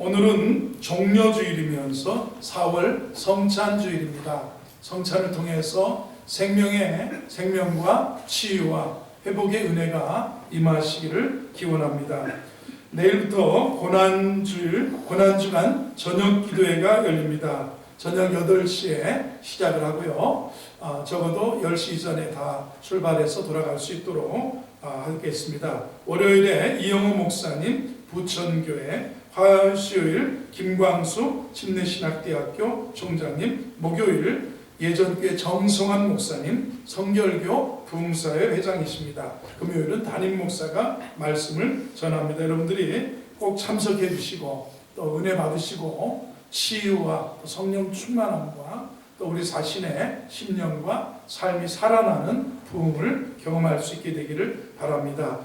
오늘은 종려주일이면서 4월 성찬주일입니다. 성찬을 통해서 생명과 치유와 회복의 은혜가 임하시기를 기원합니다. 내일부터 고난주간 저녁 기도회가 열립니다. 저녁 8시에 시작을 하고요. 적어도 10시 이전에 다 출발해서 돌아갈 수 있도록 하겠습니다. 월요일에 이영호 목사님 부천교회, 화요일 김광수 침례신학대학교 총장님, 목요일 예전교회 정성환 목사님 성결교 부흥사회 회장이십니다. 금요일은 담임 목사가 말씀을 전합니다. 여러분들이 꼭 참석해 주시고 또 은혜 받으시고 치유와 또 성령 충만함과 또 우리 자신의 심령과 삶이 살아나는 부흥을 경험할 수 있게 되기를 바랍니다.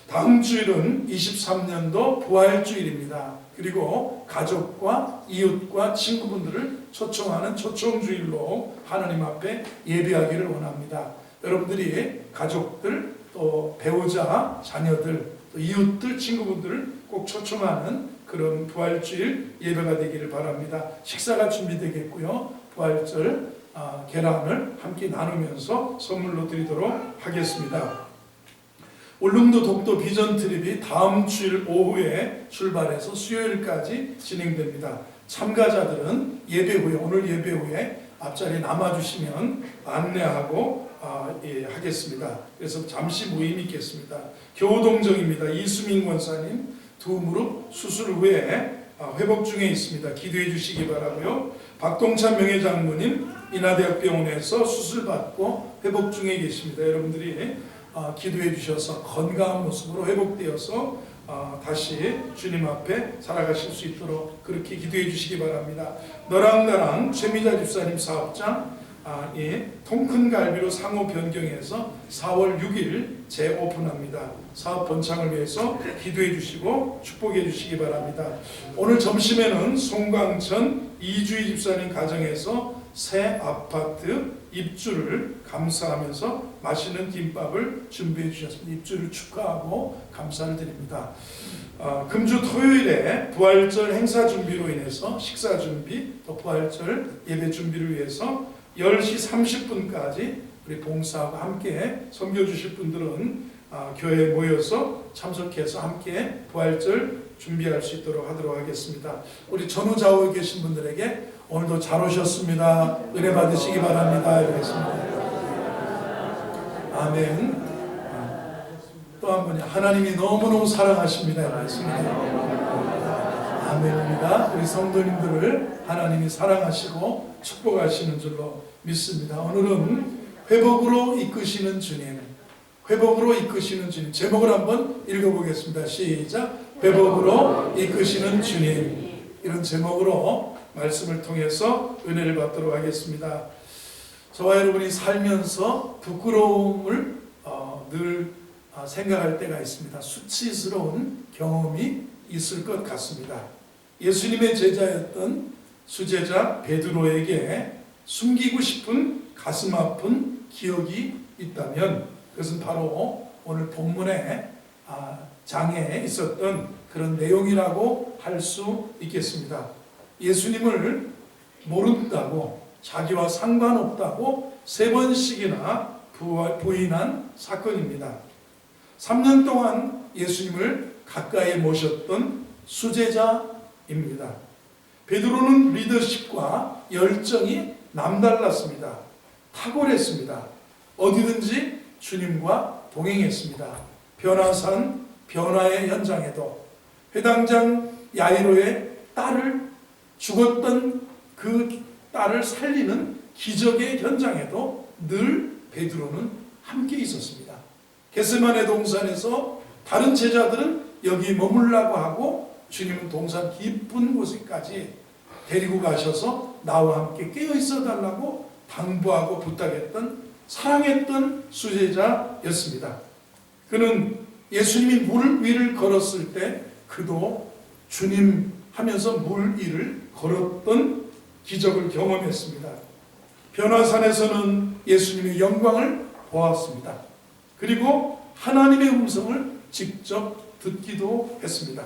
다음 주일은 23년도 부활주일입니다. 그리고 가족과 이웃과 친구분들을 초청하는 초청주일로 하나님 앞에 예배하기를 원합니다. 여러분들이 가족들, 또 배우자, 자녀들, 또 이웃들, 친구분들을 꼭 초청하는 그런 부활주일 예배가 되기를 바랍니다. 식사가 준비되겠고요. 부활절 계란을 함께 나누면서 선물로 드리도록 하겠습니다. 울릉도 독도 비전 트립이 다음 주일 오후에 출발해서 수요일까지 진행됩니다. 참가자들은 예배 후에, 오늘 예배 후에 앞자리에 남아주시면 안내하고 하겠습니다. 그래서 잠시 모임이 있겠습니다. 교우동정입니다. 이수민 권사님 두 무릎 수술 후에 회복 중에 있습니다. 기도해 주시기 바라고요. 박동찬 명예장로님 인하대학병원에서 수술받고 회복 중에 계십니다. 여러분들이 기도해 주셔서 건강한 모습으로 회복되어서 다시 주님 앞에 살아가실 수 있도록 그렇게 기도해 주시기 바랍니다. 너랑 나랑 최미자 집사님 사업장 통큰 갈비로 상호 변경해서 4월 6일 재오픈합니다. 사업 번창을 위해서 기도해 주시고 축복해 주시기 바랍니다. 오늘 점심에는 송광천 이주희 집사님 가정에서 새 아파트 입주를 감사하면서 맛있는 김밥을 준비해 주셨습니다. 입주를 축하하고 감사를 드립니다. 금주 토요일에 부활절 행사 준비로 인해서 식사 준비, 또 부활절 예배 준비를 위해서 10시 30분까지 우리 봉사하고 함께 섬겨주실 분들은 교회에 모여서 참석해서 함께 부활절 준비할 수 있도록 하도록 하겠습니다. 우리 전후좌우에 계신 분들에게 오늘도 잘 오셨습니다. 은혜 받으시기 바랍니다. 이러겠습니다. 아멘. 또 한 번요. 하나님이 너무너무 사랑하십니다. 이러겠습니다. 아멘입니다. 우리 성도님들을 하나님이 사랑하시고 축복하시는 줄로 믿습니다. 오늘은 회복으로 이끄시는 주님, 회복으로 이끄시는 주님. 제목을 한번 읽어보겠습니다. 시작. 회복으로 이끄시는 주님. 이런 제목으로 말씀을 통해서 은혜를 받도록 하겠습니다. 저와 여러분이 살면서 부끄러움을 늘 생각할 때가 있습니다. 수치스러운 경험이 있을 것 같습니다. 예수님의 제자였던 수제자 베드로에게 숨기고 싶은 가슴 아픈 기억이 있다면 그것은 바로 오늘 본문의 장에 있었던 그런 내용이라고 할 수 있겠습니다. 예수님을 모른다고, 자기와 상관없다고 3번씩이나 부인한 사건입니다. 3년 동안 예수님을 가까이 모셨던 수제자입니다. 베드로는 리더십과 열정이 남달랐습니다. 탁월했습니다. 어디든지 주님과 동행했습니다. 변화산 변화의 현장에도, 회당장 야이로의 딸을, 죽었던 그 딸을 살리는 기적의 현장에도 늘 베드로는 함께 있었습니다. 겟세마네 동산에서 다른 제자들은 여기 머물라고 하고 주님은 동산 깊은 곳에까지 데리고 가셔서 나와 함께 깨어 있어 달라고 당부하고 부탁했던, 사랑했던 수제자였습니다. 그는 예수님이 물 위를 걸었을 때 그도 주님 하면서 물 위를 걸었던 기적을 경험했습니다. 변화산에서는 예수님의 영광을 보았습니다. 그리고 하나님의 음성을 직접 듣기도 했습니다.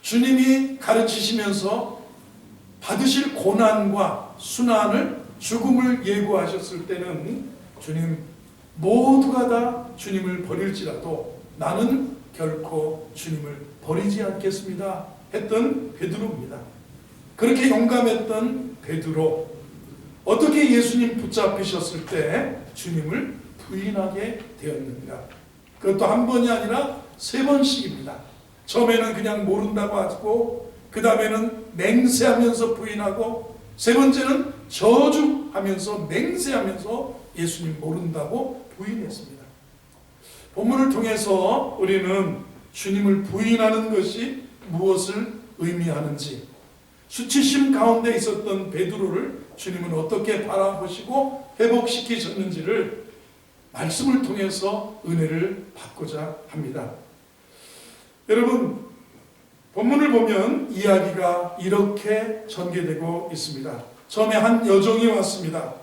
주님이 가르치시면서 받으실 고난과 순환을, 죽음을 예고하셨을 때는 주님, 모두가 다 주님을 버릴지라도 나는 결코 주님을 버리지 않겠습니다 했던 베드로입니다. 그렇게 용감했던 베드로, 어떻게 예수님 붙잡히셨을 때 주님을 부인하게 되었는가? 그것도 한 번이 아니라 3번씩입니다. 처음에는 그냥 모른다고 하고, 그 다음에는 맹세하면서 부인하고, 3번째는 저주하면서 맹세하면서 예수님 모른다고 부인했습니다. 본문을 통해서 우리는 주님을 부인하는 것이 무엇을 의미하는지, 수치심 가운데 있었던 베드로를 주님은 어떻게 바라보시고 회복시키셨는지를 말씀을 통해서 은혜를 받고자 합니다. 여러분, 본문을 보면 이야기가 이렇게 전개되고 있습니다. 처음에 한 여종이 왔습니다.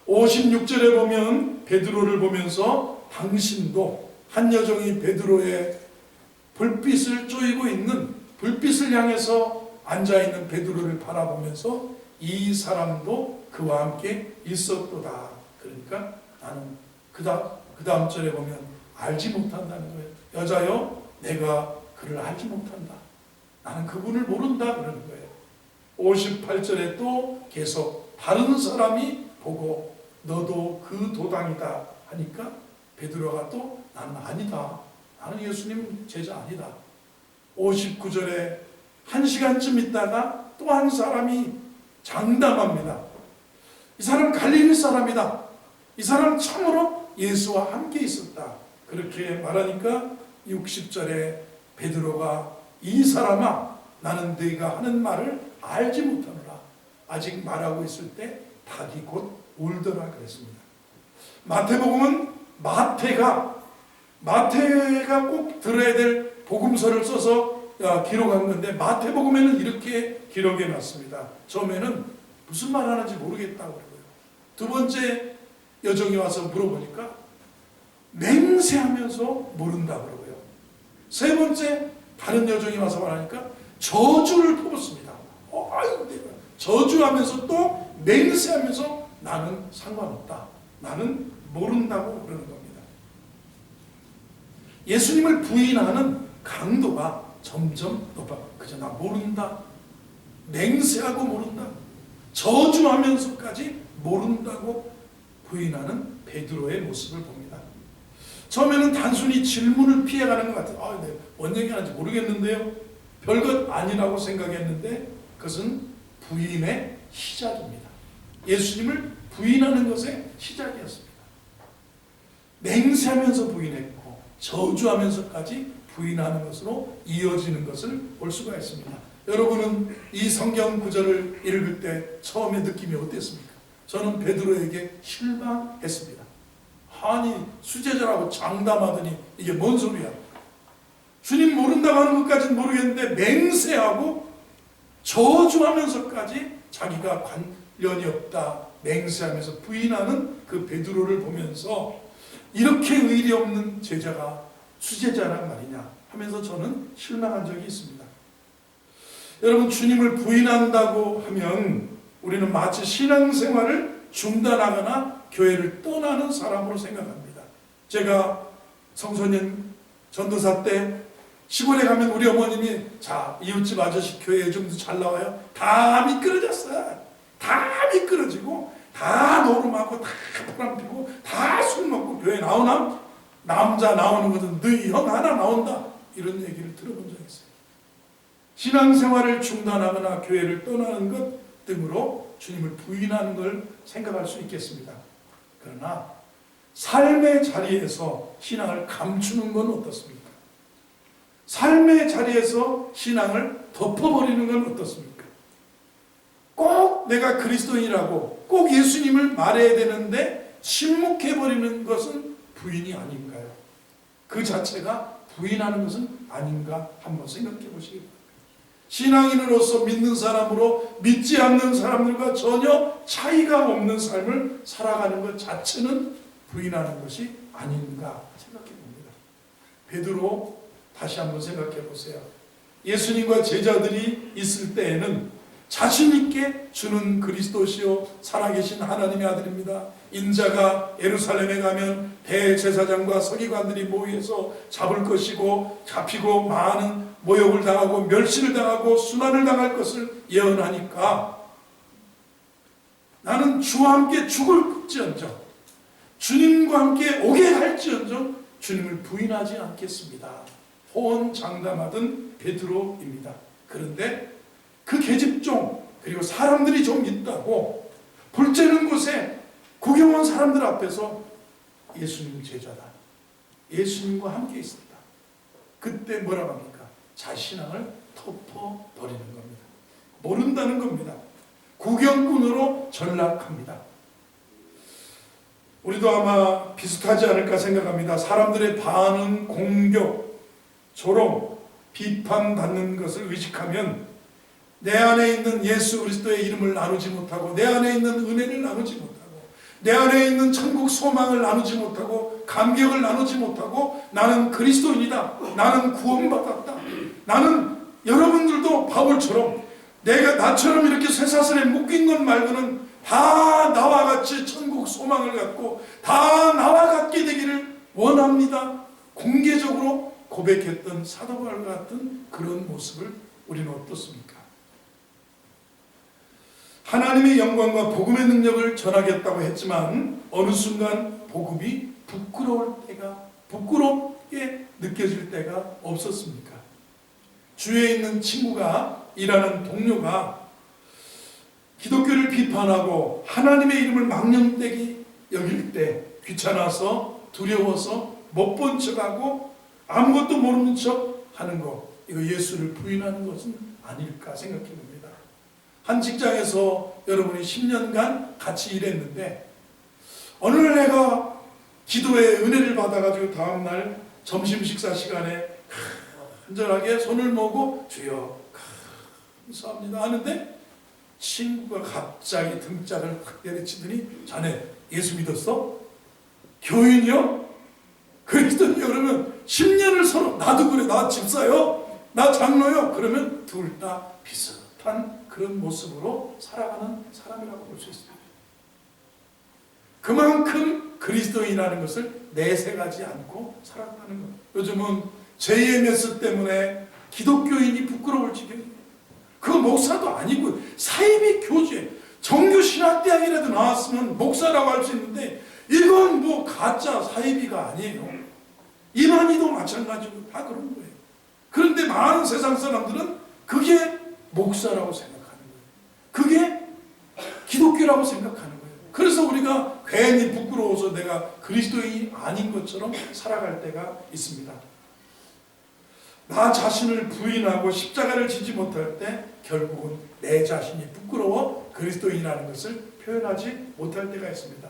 56절에 보면 베드로를 보면서 당신도, 한 여종이 베드로의 불빛을 쪼이고 있는, 불빛을 향해서 앉아있는 베드로를 바라보면서 이 사람도 그와 함께 있었도다. 그러니까 나는 그 다음 절에 보면 알지 못한다는 거예요. 여자여, 내가 그를 알지 못한다. 나는 그분을 모른다. 그러는 거예요. 58절에 또 계속 다른 사람이 보고 너도 그 도당이다 하니까 베드로가 또 나는 아니다. 나는 예수님 제자 아니다. 59절에 1시간쯤 있다가 또 한 사람이 장담합니다. 이 사람 갈릴리 사람이다. 이 사람 참으로 예수와 함께 있었다. 그렇게 말하니까 60절에 베드로가 이 사람아, 나는 네가 하는 말을 알지 못하노라. 아직 말하고 있을 때 닭이 곧 울더라 그랬습니다. 마태복음은 마태가 꼭 들어야 될 복음서를 써서 기록한 건데, 마태복음에는 이렇게 기록해 놨습니다. 처음에는 무슨 말 하는지 모르겠다고 그러고요. 두 번째 여종이 와서 물어보니까 맹세하면서 모른다 그러고요. 세 번째 다른 여종이 와서 말하니까 저주를 퍼붓습니다. 저주하면서 또 맹세하면서 나는 상관없다. 나는 모른다고 그러는 겁니다. 예수님을 부인하는 강도가 점점 높아. 그저 나 모른다. 맹세하고 모른다. 저주하면서까지 모른다고 부인하는 베드로의 모습을 봅니다. 처음에는 단순히 질문을 피해가는 것 같아요. 네, 뭔 얘기하는지 모르겠는데요. 별것 아니라고 생각했는데 그것은 부인의 시작입니다. 예수님을 부인하는 것의 시작이었습니다. 맹세하면서 부인했고 저주하면서까지 부인하는 것으로 이어지는 것을 볼 수가 있습니다. 여러분은 이 성경 구절을 읽을 때 처음에 느낌이 어땠습니까? 저는 베드로에게 실망했습니다. 아니, 수제자라고 장담하더니 이게 뭔 소리야? 주님 모른다고 하는 것까지는 모르겠는데 맹세하고 저주하면서까지 자기가 관련이 없다 맹세하면서 부인하는 그 베드로를 보면서 이렇게 의리 없는 제자가 수제자란 말이냐 하면서 저는 실망한 적이 있습니다. 여러분, 주님을 부인한다고 하면 우리는 마치 신앙생활을 중단하거나 교회를 떠나는 사람으로 생각합니다. 제가 청소년 전도사 때 시골에 가면 우리 어머님이 자, 이웃집 아저씨 교회에 좀 잘 나와요. 다 미끄러졌어. 다 미끄러지고 다 노름하고 다 바람피고 다 술 먹고 교회 나오나? 남자 나오는 것은 너희 형 하나 나온다. 이런 얘기를 들어본 적이 있어요. 신앙생활을 중단하거나 교회를 떠나는 것 등으로 주님을 부인하는 걸 생각할 수 있겠습니다. 그러나 삶의 자리에서 신앙을 감추는 건 어떻습니까? 삶의 자리에서 신앙을 덮어버리는 건 어떻습니까? 꼭 내가 그리스도인이라고 꼭 예수님을 말해야 되는데 침묵해버리는 것은 부인이 아닌가요? 그 자체가 부인하는 것은 아닌가 한번 생각해 보시기 바랍니다. 신앙인으로서 믿는 사람으로 믿지 않는 사람들과 전혀 차이가 없는 삶을 살아가는 것 자체는 부인하는 것이 아닌가 생각해 봅니다. 베드로 다시 한번 생각해 보세요. 예수님과 제자들이 있을 때에는 자신 있게 주는 그리스도시요 살아계신 하나님의 아들입니다. 인자가 예루살렘에 가면 대제사장과 서기관들이 모여서 잡을 것이고 잡히고 많은 모욕을 당하고 멸시를 당하고 순환을 당할 것을 예언하니까 나는 주와 함께 죽을지언정 주님과 함께 오게 할지언정 주님을 부인하지 않겠습니다. 호언장담하던 베드로입니다. 그런데 그 계집종 그리고 사람들이 좀 있다고 볼째는 곳에 구경 온 사람들 앞에서 예수님 제자다, 예수님과 함께 있었다. 그때 뭐라고 합니까? 자신을 덮어버리는 겁니다. 모른다는 겁니다. 구경꾼으로 전락합니다. 우리도 아마 비슷하지 않을까 생각합니다. 사람들의 반응, 공격, 조롱, 비판받는 것을 의식하면 내 안에 있는 예수 그리스도의 이름을 나누지 못하고 내 안에 있는 은혜를 나누지 못하고 내 안에 있는 천국 소망을 나누지 못하고 감격을 나누지 못하고 나는 그리스도인이다, 나는 구원받았다, 나는 여러분들도 바울처럼 내가 나처럼 이렇게 쇠사슬에 묶인 것 말고는 다 나와 같이 천국 소망을 갖고 다 나와 같게 되기를 원합니다, 공개적으로 고백했던 사도 바울과 같은 그런 모습을 우리는 어떻습니까? 하나님의 영광과 복음의 능력을 전하겠다고 했지만 어느 순간 복음이 부끄럽게 느껴질 때가 없었습니까? 주위에 있는 친구가, 일하는 동료가 기독교를 비판하고 하나님의 이름을 망령되게 여길 때 귀찮아서 두려워서 못 본 척하고 아무것도 모르는 척 하는 거, 이거 예수를 부인하는 것은 아닐까 생각해 봅니다. 한 직장에서 여러분이 10년간 같이 일했는데 어느 날 내가 기도의 은혜를 받아가지고 다음날 점심 식사 시간에 간절하게 손을 모으고 주여 감사합니다 하는데 친구가 갑자기 등짝을 확 내리치더니 자네 예수 믿었어? 교인이요? 그리스도인이요? 그러면 10년을 서로 나도 그래, 나 집사요, 나 장로요, 그러면 둘 다 비슷한 그런 모습으로 살아가는 사람이라고 볼 수 있습니다. 그만큼 그리스도인이라는 것을 내색하지 않고 살아가는 거예요. 요즘은 JMS 때문에 기독교인이 부끄러울 지경이에요. 그거 목사도 아니고 사이비 교주에 정규신학대학이라도 나왔으면 목사라고 할 수 있는데 이건 뭐 가짜 사이비가 아니에요. 이만희도 마찬가지고 다 그런 거예요. 그런데 많은 세상 사람들은 그게 목사라고 생각하는 거예요. 그게 기독교라고 생각하는 거예요. 그래서 우리가 괜히 부끄러워서 내가 그리스도인이 아닌 것처럼 살아갈 때가 있습니다. 나 자신을 부인하고 십자가를 지지 못할 때 결국은 내 자신이 부끄러워 그리스도인이라는 것을 표현하지 못할 때가 있습니다.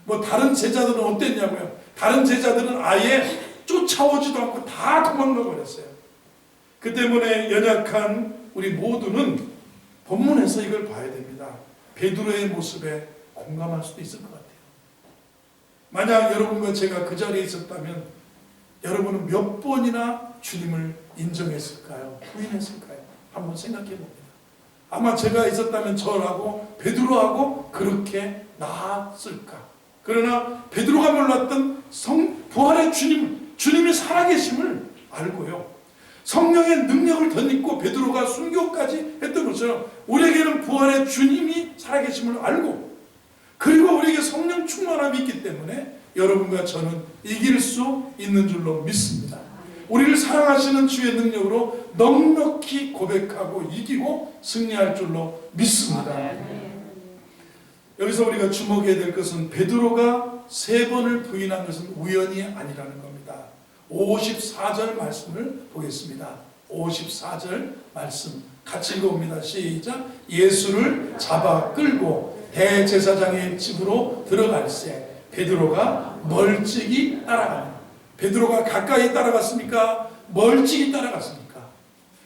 뭐 다른 제자들은 어땠냐고요? 다른 제자들은 아예 쫓아오지도 않고 다 도망가 버렸어요. 그 때문에 연약한 우리 모두는 본문에서 이걸 봐야 됩니다. 베드로의 모습에 공감할 수도 있을 것 같아요. 만약 여러분과 제가 그 자리에 있었다면 여러분은 몇 번이나 주님을 인정했을까요? 부인했을까요? 한번 생각해 봅니다. 아마 제가 있었다면 저하고 베드로하고 그렇게 나았을까? 그러나 베드로가 몰랐던 부활의 주님이 살아계심을 알고요, 성령의 능력을 덧입고 베드로가 순교까지 했던 것처럼 우리에게는 부활의 주님이 살아계심을 알고 그리고 우리에게 성령 충만함이 있기 때문에 여러분과 저는 이길 수 있는 줄로 믿습니다. 우리를 사랑하시는 주의 능력으로 넉넉히 고백하고 이기고 승리할 줄로 믿습니다. 여기서 우리가 주목해야 될 것은 베드로가 3번을 부인한 것은 우연이 아니라는 겁니다. 54절 말씀을 보겠습니다. 54절 말씀 같이 읽어봅니다. 시작. 예수를 잡아 끌고 대제사장의 집으로 들어갈새 베드로가 멀찍이 따라가는. 베드로가 가까이 따라갔습니까? 멀찍이 따라갔습니까?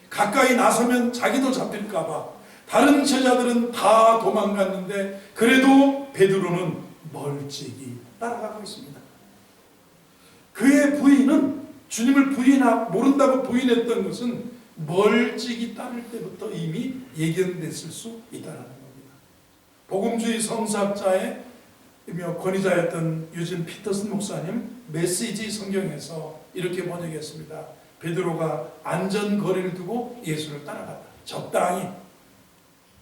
가까이 나서면 자기도 잡힐까 봐 다른 제자들은 다 도망갔는데 그래도 베드로는 멀찍이 따라가고 있습니다. 그의 부인은 주님을 모른다고 부인했던 것은 멀찍이 따를 때부터 이미 예견됐을 수 있다는 겁니다. 복음주의 성사학자의 권위자였던 유진 피터슨 목사님 메시지 성경에서 이렇게 번역했습니다. 베드로가 안전거리를 두고 예수를 따라갔다. 적당히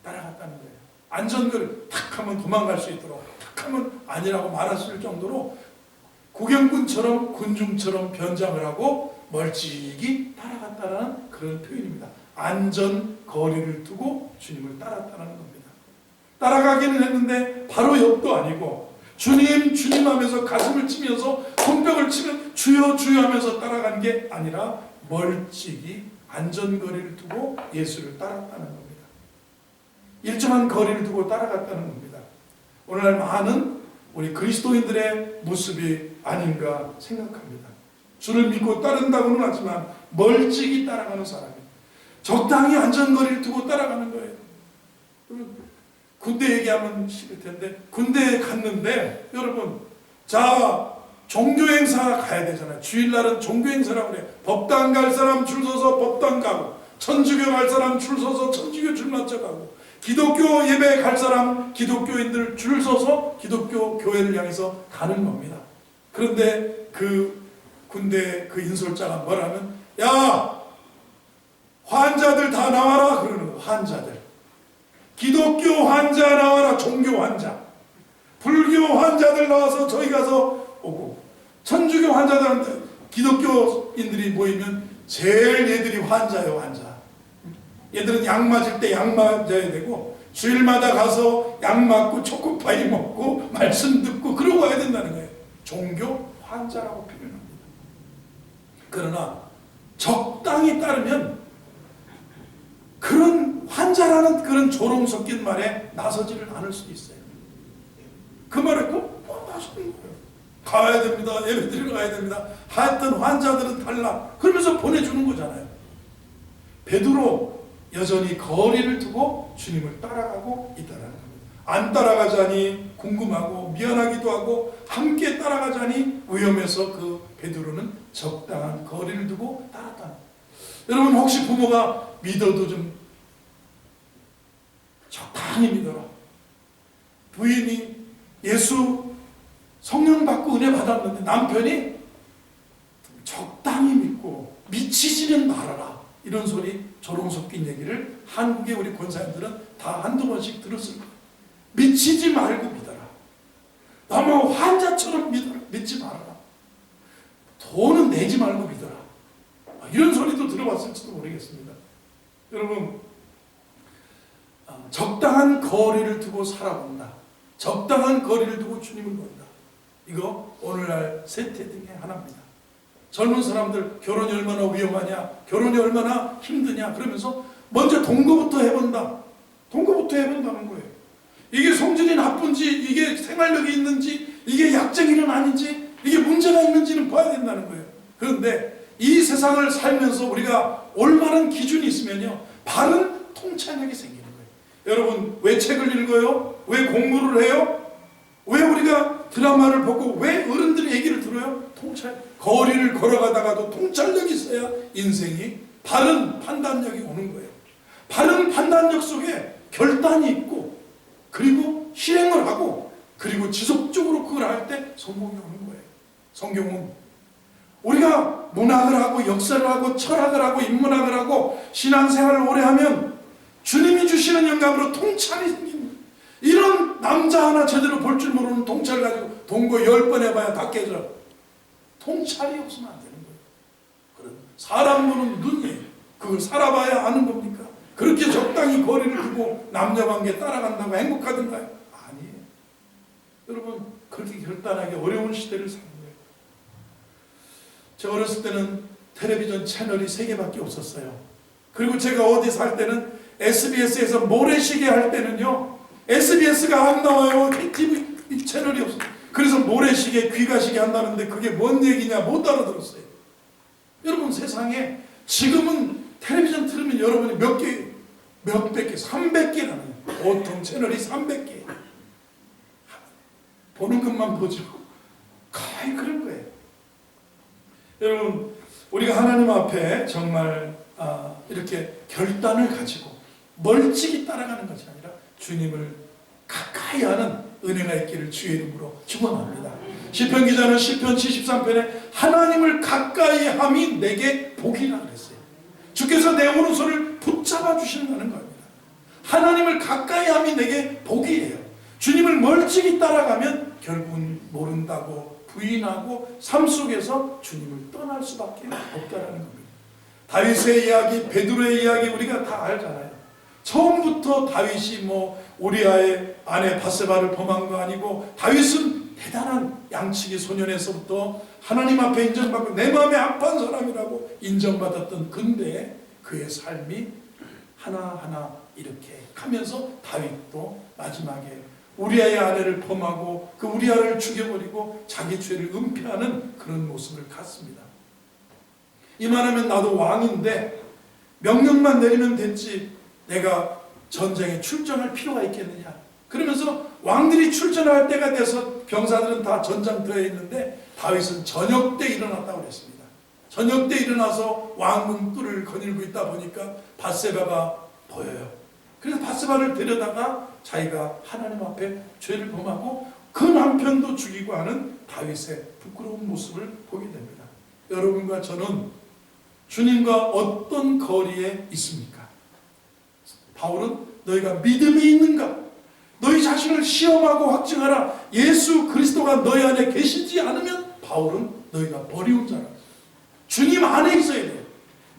따라갔다는 거예요. 안전거리 탁 하면 도망갈 수 있도록, 탁 하면 아니라고 말할 수 있을 정도로 구경꾼처럼 군중처럼 변장을 하고 멀찍이 따라갔다는 그런 표현입니다. 안전거리를 두고 주님을 따랐다는 겁니다. 따라가기는 했는데 바로 옆도 아니고 주님 주님 하면서 가슴을 치면서 손뼉을 치면 주여 주여 하면서 따라간 게 아니라 멀찍이 안전거리를 두고 예수를 따랐다는 겁니다. 일정한 거리를 두고 따라갔다는 겁니다. 오늘날 많은 우리 그리스도인들의 모습이 아닌가 생각합니다. 주를 믿고 따른다고는 하지만 멀찍이 따라가는 사람이 적당히 안전거리를 두고 따라가는 거예요. 군대 얘기하면 싫을 텐데 군대에 갔는데 여러분 자 종교행사 가야 되잖아요. 주일날은 종교행사라고 그래요. 법당 갈 사람 줄 서서 법당 가고 천주교 갈 사람 줄 서서 천주교 줄 맞춰 가고 기독교 예배 갈 사람 기독교인들 줄 서서 기독교 교회를 향해서 가는 겁니다. 그런데 그 군대 그 인솔자가 뭐라면 야 환자들 다 나와라 그러는 거예요. 환자들 기독교 환자 나와라. 종교 환자 불교 환자들 나와서 저희 가서 오고 천주교 환자들한테 기독교인들이 모이면 제일 얘들이 환자예요. 환자. 얘들은 약 맞을 때 약 맞아야 되고 주일마다 가서 약 맞고 초코파이 먹고 말씀 듣고 그러고 와야 된다는 거예요. 종교 환자라고 표현합니다. 그러나 적당히 따르면 그런 환자라는 그런 조롱 섞인 말에 나서지를 않을 수도 있어요. 그 말에 꼭 나서는 거예요. 가야 됩니다. 예배 드리러 가야 됩니다. 하여튼 환자들은 달라. 그러면서 보내주는 거잖아요. 베드로 여전히 거리를 두고 주님을 따라가고 있다는 겁니다. 안 따라가자니 궁금하고 미안하기도 하고 함께 따라가자니 위험해서 그 베드로는 적당한 거리를 두고 따랐다. 여러분 혹시 부모가 믿어도 좀 적당히 믿어라. 부인이 예수 성령 받고 은혜 받았는데 남편이 적당히 믿고 미치지는 말아라. 이런 소리 조롱 섞인 얘기를 한국의 우리 권사님들은 다 한두 번씩 들었을 거예요. 미치지 말고 믿어라. 너무 환자처럼 믿지 말아라. 돈은 내지 말고 믿어라. 이런 소리도 들어봤을지도 모르겠습니다. 여러분 적당한 거리를 두고 살아본다. 적당한 거리를 두고 주님을 본다. 이거 오늘날 세태 중에 하나입니다. 젊은 사람들 결혼이 얼마나 위험하냐, 결혼이 얼마나 힘드냐 그러면서 먼저 동거부터 해본다. 동거부터 해본다는 거예요. 이게 성질이 나쁜지, 이게 생활력이 있는지, 이게 약쟁이는 아닌지, 이게 문제가 있는지는 봐야 된다는 거예요. 그런데 이 세상을 살면서 우리가 올바른 기준이 있으면요, 바른 통찰력이 생기는 거예요. 여러분 왜 책을 읽어요? 왜 공부를 해요? 왜 우리가 드라마를 보고 왜 어른들의 얘기를 들어요? 거리를 걸어가다가도 통찰력이 있어야 인생이 바른 판단력이 오는 거예요. 바른 판단력 속에 결단이 있고 그리고 실행을 하고 그리고 지속적으로 그걸 할 때 성공이 오는 거예요. 성경은 우리가 문학을 하고 역사를 하고 철학을 하고 인문학을 하고 신앙생활을 오래 하면 주님이 주시는 영감으로 통찰이 생깁니다. 이런 남자 하나 제대로 볼 줄 모르는 통찰을 가지고 동거 10번 해봐야 다 깨져. 통찰이 없으면 안 되는 거예요. 그런 사람 보는 눈이에요. 그걸 살아봐야 아는 겁니까? 그렇게 적당히 거리를 두고 남녀관계 따라간다고 행복하던가요? 아니에요. 여러분 그렇게 결단하기 어려운 시대를 사는 거예요. 제가 어렸을 때는 텔레비전 채널이 3개밖에 없었어요. 그리고 제가 어디 살 때는 SBS에서 모래시계 할 때는요, SBS가 안 나와요. TV 채널이 없어요. 그래서 모래시계, 귀가시계 한다는데 그게 뭔 얘기냐 못 알아들었어요. 여러분 세상에 지금은 텔레비전 틀으면 여러분이 몇백 개, 300개라는 보통 채널이 300개. 보는 것만 보죠. 거의 그런 거예요. 여러분 우리가 하나님 앞에 정말 이렇게 결단을 가지고 멀찍이 따라가는 것이 아니라 주님을 가까이 하는 은혜가 있기를 주의 이름으로 축원합니다. 시편 기자는 시편 73편에 하나님을 가까이 함이 내게 복이라 그랬어요. 주께서 내 오른손을 붙잡아 주신다는 겁니다. 하나님을 가까이 함이 내게 복이에요. 주님을 멀찍이 따라가면 결국은 모른다고 부인하고 삶 속에서 주님을 떠날 수밖에 없다라는 겁니다. 다윗의 이야기, 베드로의 이야기 우리가 다 알잖아요. 처음부터 다윗이 우리아의 아내 바세바를 범한 거 아니고, 다윗은 대단한 양치기 소년에서부터 하나님 앞에 인정받고 내 마음에 합한 사람이라고 인정받았던, 근데 그의 삶이 하나하나 이렇게 하면서 다윗도 마지막에 우리아의 아내를 범하고 그 우리아를 죽여버리고 자기 죄를 은폐하는 그런 모습을 갖습니다. 이만하면 나도 왕인데 명령만 내리면 됐지 내가 전쟁에 출전할 필요가 있겠느냐. 그러면서 왕들이 출전할 때가 돼서 병사들은 다 전장터에 있는데 다윗은 저녁 때 일어났다고 그랬습니다. 저녁 때 일어나서 왕문 뜰을 거닐고 있다 보니까 밧세바가 보여요. 그래서 밧세바를 데려다가 자기가 하나님 앞에 죄를 범하고 그 남편도 죽이고 하는 다윗의 부끄러운 모습을 보게 됩니다. 여러분과 저는 주님과 어떤 거리에 있습니까? 바울은 너희가 믿음이 있는가? 너희 자신을 시험하고 확증하라. 예수 그리스도가 너희 안에 계시지 않으면 바울은 너희가 버리운 자라. 주님 안에 있어야 돼요.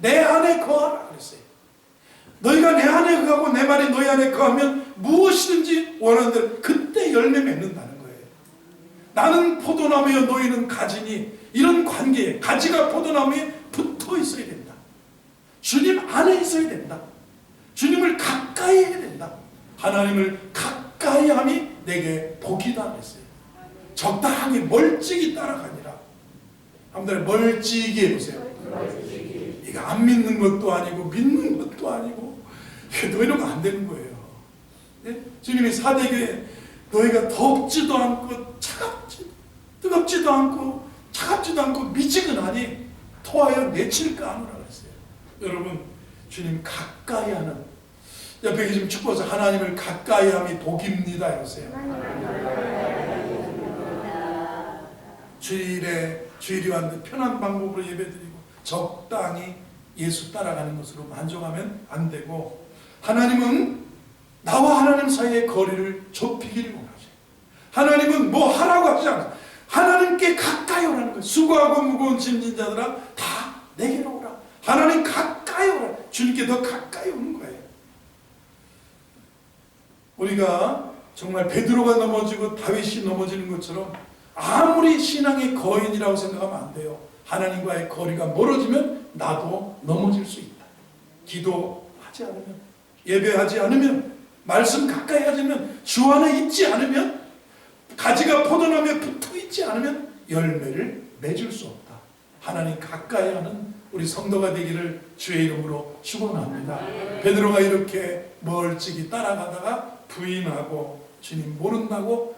내 안에 거하라 그랬어요. 너희가 내 안에 거하고 내 말이 너희 안에 거하면 무엇이든지 원하는 대로 그때 열매 맺는다는 거예요. 나는 포도나무여 너희는 가지니, 이런 관계에 가지가 포도나무에 붙어 있어야 된다. 주님 안에 있어야 된다. 주님을 가까이 해야 된다. 하나님을 가까이 함이 내게 복이다 그랬어요. 적당히 멀찍이 따라가니라. 한번 멀찍이 해보세요. 이거 안 믿는 것도 아니고 믿는 것도 아니고 너 이러면 안 되는 거예요. 네? 주님이 사대교에 너희가 덥지도 않고 뜨겁지도 않고 차갑지도 않고 미지근하니 토하여 내칠까 하노라 그랬어요. 여러분, 주님 가까이 하는, 옆에 계시면 축복해서 하나님을 가까이 함이 복입니다 해보세요. 주일이 왔는데 편한 방법으로 예배드리고 적당히 예수 따라가는 것으로 만족하면 안 되고, 하나님은 나와 하나님 사이의 거리를 좁히기를 원하세요. 하나님은 뭐 하라고 하지 않아요. 하나님께 가까이 오라는 거예요. 수고하고 무거운 짐진 자들아 다 내게로 오라. 하나님 가까이 오라. 주님께 더 가까이 오는 거예요. 우리가 정말 베드로가 넘어지고 다윗이 넘어지는 것처럼 아무리 신앙의 거인이라고 생각하면 안 돼요. 하나님과의 거리가 멀어지면 나도 넘어질 수 있다. 기도하지 않으면, 예배하지 않으면, 말씀 가까이 하지 않으면, 주 안에 있지 않으면, 가지가 포도나무에 붙어 있지 않으면 열매를 맺을 수 없다. 하나님 가까이 하는 우리 성도가 되기를 주의 이름으로 축원합니다. 베드로가 이렇게 멀찍이 따라가다가 부인하고 주님 모른다고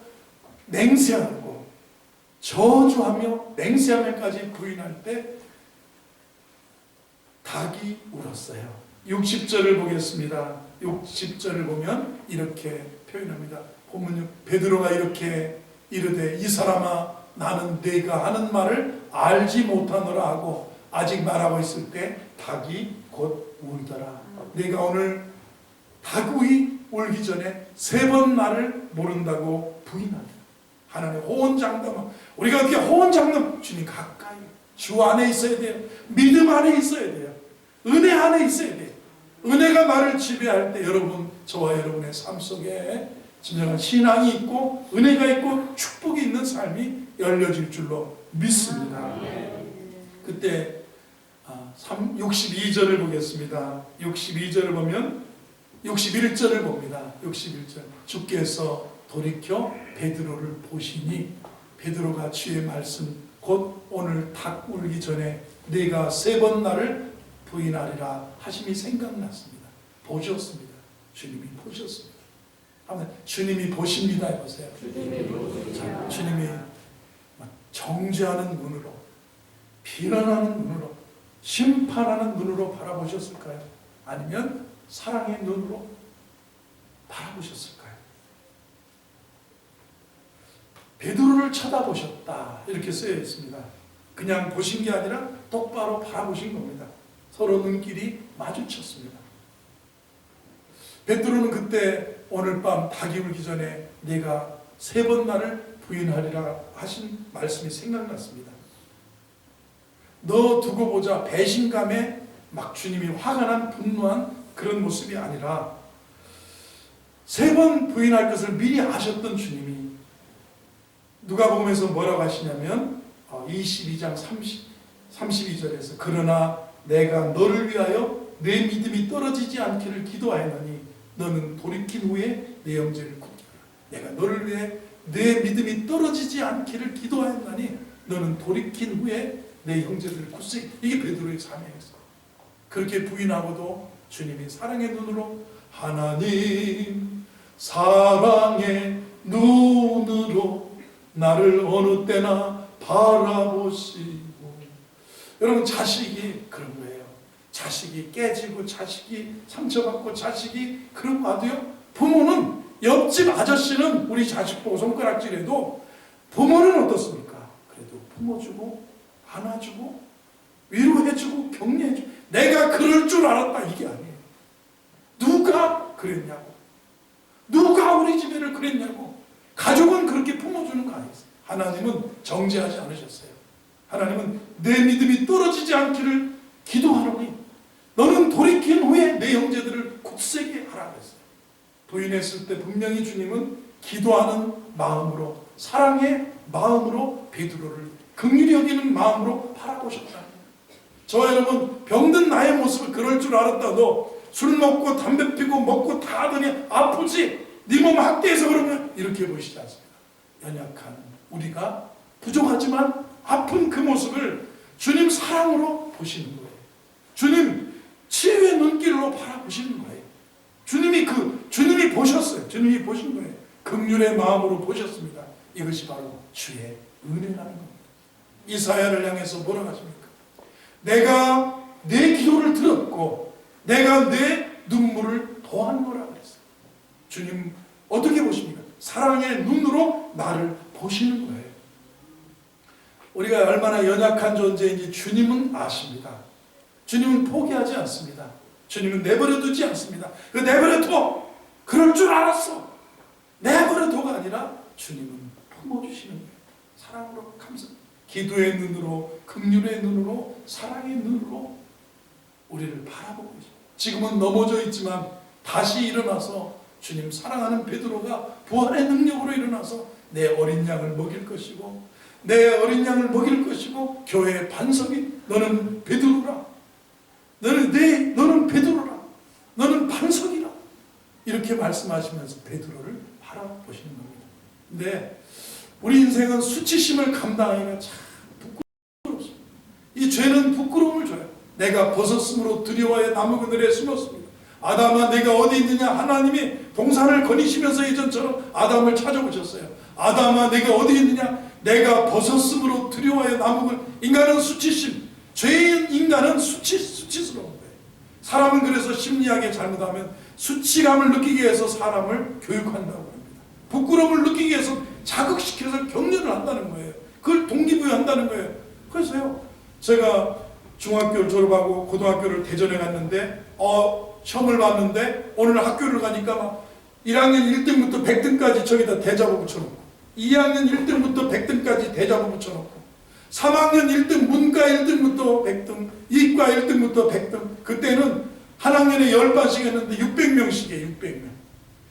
맹세하고 저주하며 맹세하면까지 부인할 때 닭이 울었어요. 60절을 보겠습니다. 60절을 보면 이렇게 표현합니다. 보면 베드로가 이렇게 이르되 이 사람아 나는 네가 하는 말을 알지 못하노라 하고 아직 말하고 있을 때 닭이 곧 울더라. 네가 오늘 닭이 울기 전에 3번 나를 모른다고 부인하라. 하나님 호언장담, 우리가 어떻게 호언장담? 주님 가까이, 주 안에 있어야 돼요. 믿음 안에 있어야 돼요. 은혜 안에 있어야 돼요. 은혜가 나를 지배할 때 여러분, 저와 여러분의 삶 속에 진정한 신앙이 있고 은혜가 있고 축복이 있는 삶이 열려질 줄로 믿습니다. 그때 62절을 보겠습니다. 62절을 보면 61절을 봅니다. 61절 주께서 돌이켜 베드로를 보시니 베드로가 주의 말씀 곧 오늘 닭 울기 전에 네가 3번 나를 부인하리라 하심이 생각났습니다. 보셨습니다. 주님이 보셨습니다. 주님이 보십니다 해보세요. 주님이 정죄하는 눈으로, 비난하는 눈으로 심판하는 눈으로 바라보셨을까요? 아니면 사랑의 눈으로 바라보셨을까요? 베드로를 쳐다보셨다 이렇게 쓰여 있습니다. 그냥 보신 게 아니라 똑바로 바라보신 겁니다. 서로 눈길이 마주쳤습니다. 베드로는 그때 오늘 밤 닭이 울기 전에 네가 3번 나를 부인하리라 하신 말씀이 생각났습니다. 너 두고 보자 배신감에 막 주님이 화가 난 분노한 그런 모습이 아니라 3번 부인할 것을 미리 아셨던 주님이 누가복음에서 뭐라고 하시냐면 22장 32절에서 그러나 내가 너를 위하여 내 믿음이 떨어지지 않기를 기도하였노니 너는 돌이킨 후에 내 형제를 굳게 하라. 내가 너를 위해 내 믿음이 떨어지지 않기를 기도하였나니 너는 돌이킨 후에 내 형제들을 굳세게. 이게 베드로의 삶이었어요. 그렇게 부인하고도 주님이 사랑의 눈으로 하나님 사랑의 눈으로 나를 어느 때나 바라보시고. 여러분 자식이 그런 거예요. 자식이 깨지고 자식이 상처받고 자식이 그런 거 봐도요. 부모는 옆집 아저씨는 우리 자식 보고 손가락질해도 부모는 어떻습니까? 그래도 품어주고 안아주고 위로해주고 격려해주고. 내가 그럴 줄 알았다 이게 아니에요. 누가 그랬냐고. 누가 우리 집애를 그랬냐고. 가족은 그렇게 품어주는 거 아니었어요. 하나님은 정죄하지 않으셨어요. 하나님은 내 믿음이 떨어지지 않기를 기도하노니 너는 돌이킨 후에 내 형제들을 굳세게 하라 그랬어요. 부인했을 때 분명히 주님은 기도하는 마음으로 사랑의 마음으로 베드로를 긍휼히 여기는 마음으로 바라보셨다. 저와 여러분 병든 나의 모습을 그럴 줄 알았다도 술 먹고 담배 피고 먹고 다 하더니 아프지? 네 몸 학대해서 그러면 이렇게 보시지 않습니다. 연약한 우리가 부족하지만 아픈 그 모습을 주님 사랑으로 보시는 거예요. 주님 치유의 눈길로 바라보시는 거예요. 주님이 보셨어요. 주님이 보신 거예요. 긍휼의 마음으로 보셨습니다. 이것이 바로 주의 은혜라는 겁니다. 이사야를 향해서 뭐라고 하십니까? 내가 내 기도를 들었고 내가 내 눈물을 더한 거라 그랬어요. 주님 어떻게 보십니까? 사랑의 눈으로 나를 보시는 거예요. 우리가 얼마나 연약한 존재인지 주님은 아십니다. 주님은 포기하지 않습니다. 주님은 내버려 두지 않습니다. 그 내버려 둬! 그럴 줄 알았어! 내버려 둬가 아니라 주님은 품어주시는 거예요. 사랑으로 감사. 기도의 눈으로, 긍휼의 눈으로, 사랑의 눈으로 우리를 바라보고 있어요. 지금은 넘어져 있지만 다시 일어나서 주님 사랑하는 베드로가 부활의 능력으로 일어나서 내 어린 양을 먹일 것이고 내 어린 양을 먹일 것이고 교회의 반석이 너는 베드로라. 너는 베드로라. 너는 반석이라. 이렇게 말씀하시면서 베드로를 바라보시는 겁니다. 근데 우리 인생은 수치심을 감당하기가 참 부끄럽습니다. 이 죄는 부끄러움을 줘요. 내가 벗었으므로 두려워해 나무 그늘에 숨었습니다. 아담아 내가 어디 있느냐. 하나님이 동산을 거니시면서 예전처럼 아담을 찾아오셨어요. 아담아 내가 어디 있느냐. 내가 벗었으므로 두려워해 나무 그늘. 인간은 수치심. 죄인 인간은 수치스러운 거예요. 사람은 그래서 심리학에 잘못하면 수치감을 느끼기 위해서 사람을 교육한다고 합니다. 부끄러움을 느끼기 위해서 자극시켜서 격려를 한다는 거예요. 그걸 동기부여한다는 거예요. 그래서요 제가 중학교를 졸업하고 고등학교를 대전에 갔는데 시험을 봤는데 오늘 학교를 가니까 막 1학년 1등부터 100등까지 저기다 대자보 붙여놓고 2학년 1등부터 100등까지 대자보 붙여놓고 3학년 1등 문과 1등부터 100등 이과 1등부터 100등. 그때는 한 학년에 10반씩 했는데 600명씩이에요. 600명.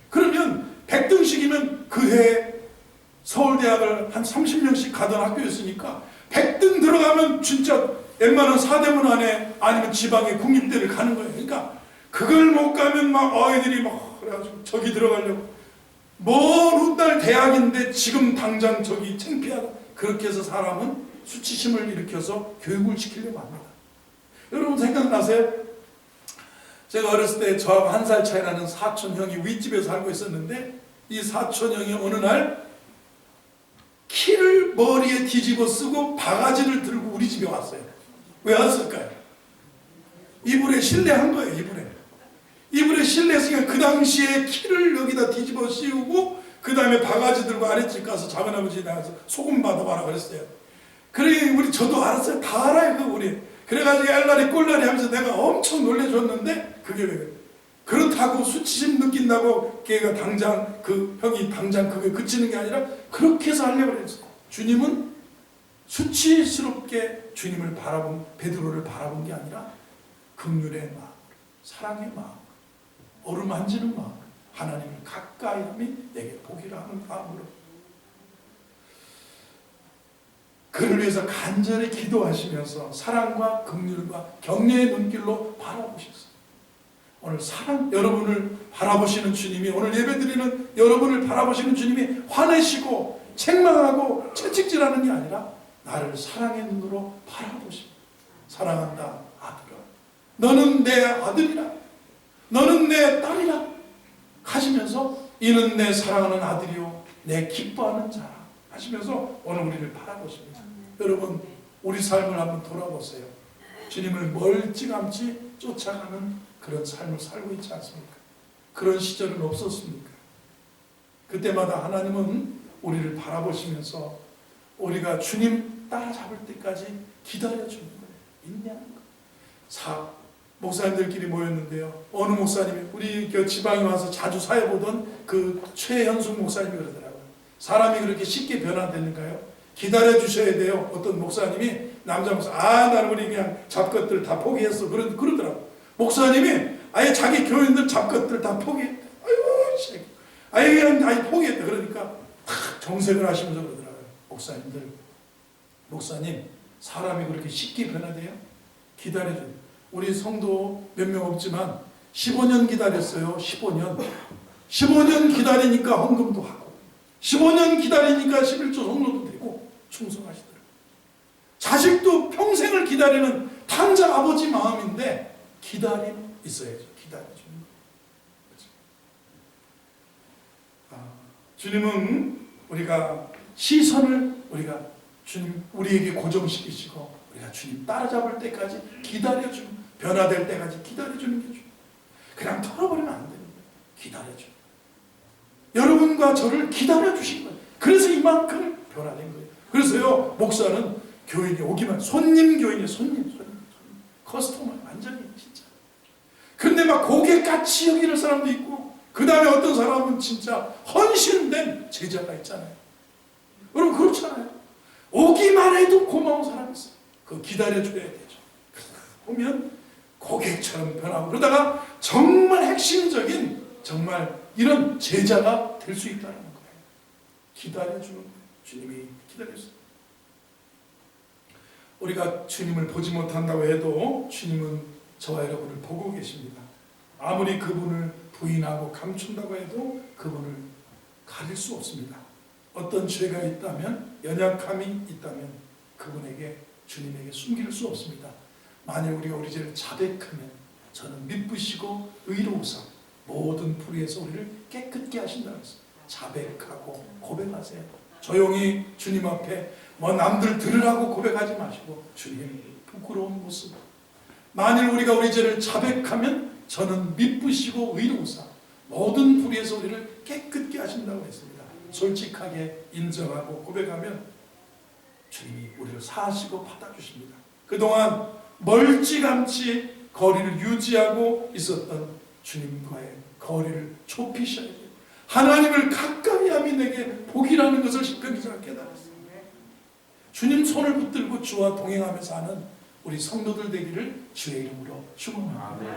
그러면 100등씩이면 그 해 서울대학을 한 30명씩 가던 학교였으니까 100등 들어가면 진짜 웬만한 사대문 안에 아니면 지방의 국립대를 가는 거예요. 그러니까 그걸 못 가면 막 아이들이 막 그래가지고 저기 들어가려고 먼 훗날 대학인데 지금 당장 저기 창피하다. 그렇게 해서 사람은 수치심을 일으켜서 교육을 시키려고 합니다. 여러분 생각나세요? 제가 어렸을 때 저하고 1살 차이 나는 사촌 형이 윗집에 살고 있었는데 이 사촌 형이 어느 날 키를 머리에 뒤집어 쓰고 바가지를 들고 우리 집에 왔어요. 왜 왔을까요? 이불에 실내한 거예요. 이불에 실내했으니까 그 당시에 키를 여기다 뒤집어 씌우고 그 다음에 바가지 들고 아랫집 가서 작은아버지 나가서 소금 받아봐라 그랬어요. 그래 우리 저도 알았어요. 다 알아요. 그 우리. 그래가지고 알라리 꼴라리 하면서 내가 엄청 놀래줬는데 그게 왜 그래. 그렇다고 수치심 느낀다고 걔가 당장 그 형이 당장 그게 그치는 게 아니라 그렇게 해서 하려고 그랬어요. 주님은 수치스럽게 주님을 바라본 베드로를 바라본 게 아니라 긍휼의 마음, 사랑의 마음, 어루만지는 마음, 하나님을 가까이 함이 내게 복이라 하는 마음으로 그를 위해서 간절히 기도하시면서 사랑과 긍휼과 격려의 눈길로 바라보셨어요. 오늘 사랑 여러분을 바라보시는 주님이 오늘 예배드리는 여러분을 바라보시는 주님이 화내시고 책망하고 채찍질하는 게 아니라 나를 사랑의 눈으로 바라보시고 사랑한다 아들아 너는 내 아들이라 너는 내 딸이라 하시면서 이는 내 사랑하는 아들이요 내 기뻐하는 자라 하시면서 오늘 우리를 바라보십니다. 여러분 우리 삶을 한번 돌아보세요. 주님을 멀찌감치 쫓아가는 그런 삶을 살고 있지 않습니까? 그런 시절은 없었습니까? 그때마다 하나님은 우리를 바라보시면서 우리가 주님 따라잡을 때까지 기다려주는 거예요. 인내하는 거예요. 목사님들끼리 모였는데요. 어느 목사님이 우리 지방에 와서 자주 사회보던 그 최현숙 목사님이 그러더라고요. 사람이 그렇게 쉽게 변화되는가요? 기다려주셔야 돼요. 어떤 목사님이 남자 목사 나는 우리 그냥 잡것들 다 포기했어 그러더라고요. 목사님이 아예 자기 교인들 잡것들 다 포기했대. 아유 그냥 포기했다. 그러니까 정색을 하시면서 그러더라고요. 목사님 사람이 그렇게 쉽게 변화돼요? 기다려줘요. 우리 성도 몇 명 없지만 15년 기다렸어요. 15년 기다리니까 헌금도 하고 15년 기다리니까 11조 성로도 되고 충성하시더라고요. 자식도 평생을 기다리는 탕자 아버지 마음인데 기다림 있어야죠. 기다려주는 거죠. 주님은 우리가 시선을 주님 우리에게 고정시키시고 우리가 주님 따라잡을 때까지 기다려주는 변화될 때까지 기다려주는 게 주님. 그냥 털어버리면 안 되는 거예요. 기다려줘. 여러분과 저를 기다려주신 거예요. 그래서 이만큼 변화된 거예요. 그래서요 목사는 교인이 오기만 손님 교인이에요. 손님 커스터머 완전히 진짜. 근데 막 고객같이 여기는 사람도 있고 그 다음에 어떤 사람은 진짜 헌신된 제자가 있잖아요. 여러분 그렇잖아요. 오기만 해도 고마운 사람이 있어요. 그거 기다려줘야 되죠. 보면 고객처럼 변하고 그러다가 정말 핵심적인 정말 이런 제자가 될 수 있다는 거예요. 기다려주는 거예요. 주님이 기다렸어요. 우리가 주님을 보지 못한다고 해도 주님은 저와 여러분을 보고 계십니다. 아무리 그분을 부인하고 감춘다고 해도 그분을 가릴 수 없습니다. 어떤 죄가 있다면 연약함이 있다면 그분에게 주님에게 숨길 수 없습니다. 만일 우리가 우리 죄를 자백하면 저는 미쁘시고 의로우사 모든 불의에서 우리를 깨끗게 하신다는 것을 자백하고 고백하세요. 조용히 주님 앞에 남들 들으라고 고백하지 마시고 주님 부끄러운 모습. 만일 우리가 우리 죄를 자백하면 저는 미쁘시고 의로우사 모든 불의에서 우리를 깨끗게 하신다고 했습니다. 솔직하게 인정하고 고백하면 주님이 우리를 사하시고 받아주십니다. 그동안 멀찌감치 거리를 유지하고 있었던 주님과의 거리를 좁히셔야 돼요. 하나님을 가까이 함이 내게 복이라는 것을 십회기자가 깨달았습니다. 주님 손을 붙들고 주와 동행하며 사는 우리 성도들 되기를 주의 이름으로 축원합니다.